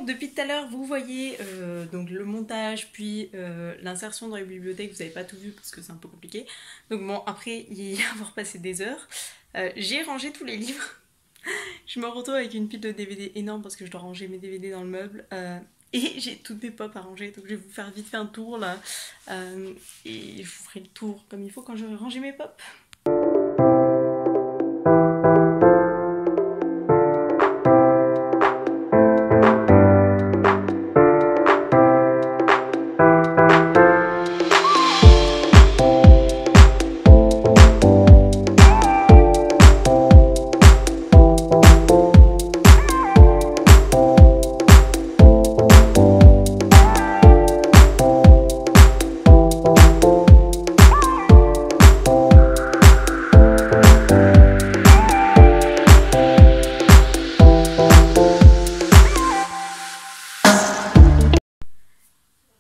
Depuis tout à l'heure, vous voyez donc le montage, puis l'insertion dans les bibliothèques. Vous n'avez pas tout vu parce que c'est un peu compliqué. Donc bon, après y avoir passé des heures, j'ai rangé tous les livres. Je me retrouve avec une pile de DVD énorme parce que je dois ranger mes DVD dans le meuble. Et j'ai toutes mes pop à ranger, donc je vais vous faire vite fait un tour là. Et je vous ferai le tour comme il faut quand j'aurai rangé mes pop.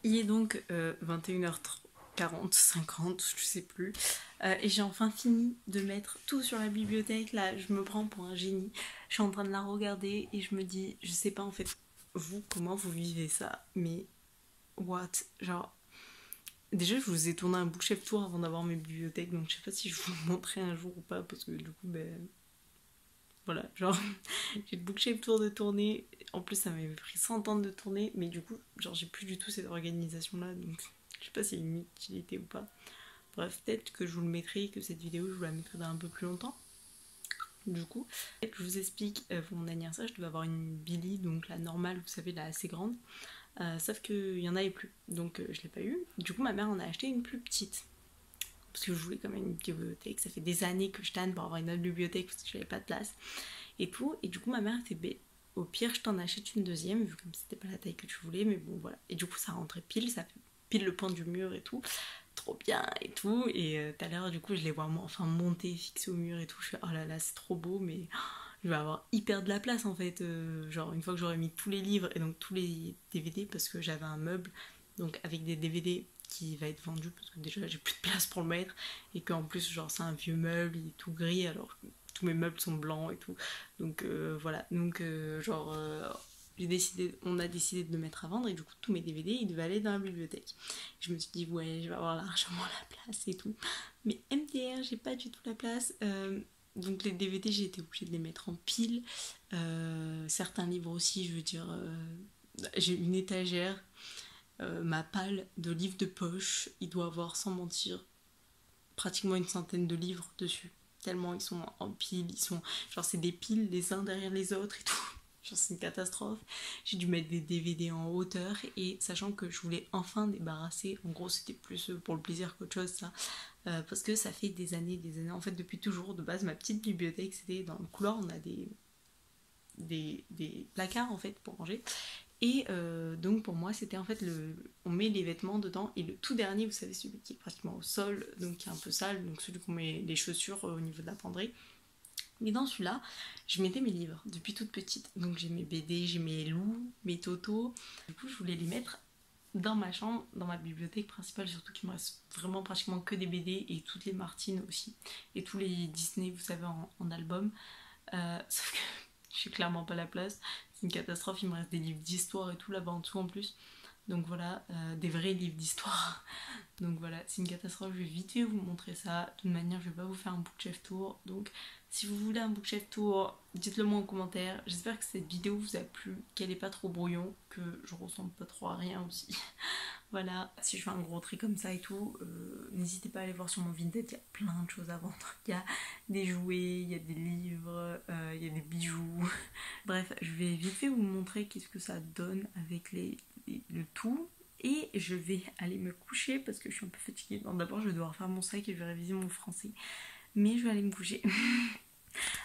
Il est donc 21h40, 50, je sais plus. Et j'ai enfin fini de mettre tout sur la bibliothèque. Là, je me prends pour un génie. Je suis en train de la regarder et je me dis, je sais pas en fait, vous, comment vous vivez ça, mais what? Genre, déjà, je vous ai tourné un bookshelf tour avant d'avoir mes bibliothèques, donc je sais pas si je vous le montrerai un jour ou pas, parce que du coup, ben... Voilà, genre, j'ai le bookshelf tour de tourner. En plus, ça m'avait pris 100 ans de tourner, mais du coup, genre, j'ai plus du tout cette organisation-là, donc je sais pas s'il y a une utilité ou pas. Bref, peut-être que je vous le mettrai, que cette vidéo, je vous la mettrai dans un peu plus longtemps. du coup. Et je vous explique, pour mon anniversaire, je devais avoir une Billy, donc la normale, vous savez, la assez grande. Sauf qu'il y en avait plus, donc je l'ai pas eu. Du coup, ma mère en a acheté une plus petite. Parce que je voulais quand même une bibliothèque. Ça fait des années que je tanne pour avoir une autre bibliothèque parce que j'avais pas de place et tout. Et du coup, ma mère a fait au pire, je t'en achète une deuxième, vu comme c'était pas la taille que tu voulais, mais bon, voilà. Et du coup, ça rentrait pile, ça fait pile le point du mur et tout. Trop bien et tout. Et tout à l'heure, du coup, je les vois enfin monter, fixer au mur et tout. Je fais, oh là là, c'est trop beau, mais je vais avoir hyper de la place en fait. Genre, une fois que j'aurai mis tous les livres et donc tous les DVD, parce que j'avais un meuble, donc avec des DVD qui va être vendu, parce que déjà j'ai plus de place pour le mettre, et qu'en plus, genre, c'est un vieux meuble, il est tout gris, alors tous mes meubles sont blancs et tout. Donc voilà. Donc, on a décidé de le mettre à vendre et du coup tous mes DVD ils devaient aller dans la bibliothèque. Je me suis dit ouais, je vais avoir largement la place et tout, mais MDR, j'ai pas du tout la place. Donc les DVD, j'ai été obligée de les mettre en pile. Certains livres aussi, je veux dire, j'ai une étagère, ma palle de livres de poche, il doit avoir, sans mentir, pratiquement une centaine de livres dessus. Tellement ils sont en pile, genre c'est des piles les uns derrière les autres et tout. Genre c'est une catastrophe. J'ai dû mettre des DVD en hauteur, et sachant que je voulais enfin débarrasser, en gros c'était plus pour le plaisir qu'autre chose ça, parce que ça fait des années, en fait depuis toujours. De base ma petite bibliothèque c'était dans le couloir, on a des placards en fait pour ranger, et donc pour moi c'était en fait on met les vêtements dedans, et le tout dernier, vous savez, celui qui est pratiquement au sol, donc qui est un peu sale, donc celui qu'on met les chaussures au niveau de la penderie. Mais dans celui-là, je mettais mes livres depuis toute petite. Donc j'ai mes BD, j'ai mes loups, mes totos. Du coup, je voulais les mettre dans ma chambre, dans ma bibliothèque principale, surtout qu'il me reste vraiment pratiquement que des BD, et toutes les Martine aussi. Et tous les Disney, vous savez, en album. Sauf que j'ai clairement pas la place. C'est une catastrophe, il me reste des livres d'histoire et tout là-bas en dessous en plus. Donc voilà, des vrais livres d'histoire. Donc voilà, c'est une catastrophe, je vais vite fait vous montrer ça. De toute manière, je vais pas vous faire un bookshelf tour. Donc si vous voulez un bookshelf tour, dites-le moi en commentaire. J'espère que cette vidéo vous a plu, qu'elle est pas trop brouillon, que je ressemble pas trop à rien aussi. Voilà, si je fais un gros tri comme ça et tout, n'hésitez pas à aller voir sur mon Vinted, il y a plein de choses à vendre. Il y a des jouets, il y a des livres, il y a des bijoux. Bref, je vais vite fait vous montrer qu'est-ce que ça donne avec le tout. Et je vais aller me coucher parce que je suis un peu fatiguée. Non, d'abord je vais devoir faire mon sac et je vais réviser mon français. Mais je vais aller me coucher.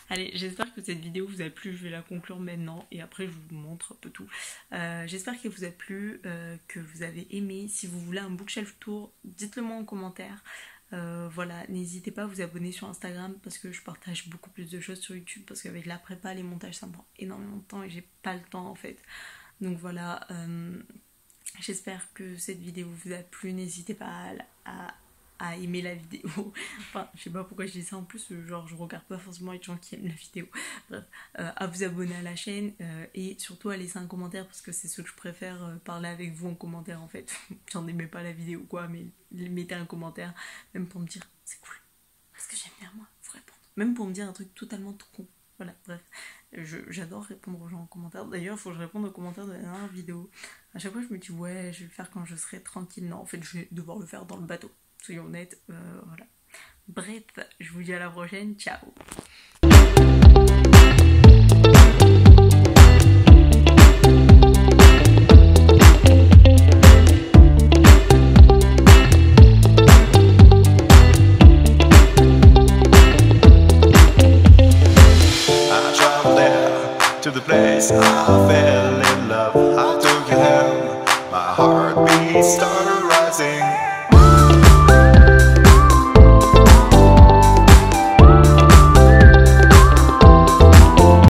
Allez, j'espère que cette vidéo vous a plu, je vais la conclure maintenant et après je vous montre un peu tout. J'espère qu'elle vous a plu, que vous avez aimé. Si vous voulez un bookshelf tour, dites-le moi en commentaire. Voilà, n'hésitez pas à vous abonner sur Instagram parce que je partage beaucoup plus de choses sur YouTube, parce qu'avec la prépa, les montages ça me prend énormément de temps et j'ai pas le temps en fait. Donc voilà, j'espère que cette vidéo vous a plu, n'hésitez pas à aimer la vidéo. Enfin, je sais pas pourquoi je dis ça en plus, genre je regarde pas forcément les gens qui aiment la vidéo. Bref, à vous abonner à la chaîne et surtout à laisser un commentaire parce que c'est ce que je préfère, parler avec vous en commentaire en fait. J'en aimais pas la vidéo ou quoi, mais mettez un commentaire, même pour me dire c'est cool, parce que j'aime bien moi vous répondre. Même pour me dire un truc totalement tout con. Voilà, bref, j'adore répondre aux gens en commentaire. D'ailleurs, il faut que je réponde aux commentaires de la dernière vidéo. À chaque fois, je me dis, ouais, je vais le faire quand je serai tranquille. Non, en fait, je vais devoir le faire dans le bateau. Soyons honnêtes, voilà. Bref, je vous dis à la prochaine. Ciao! To the place I fell in love, I took you home. My heartbeat started rising.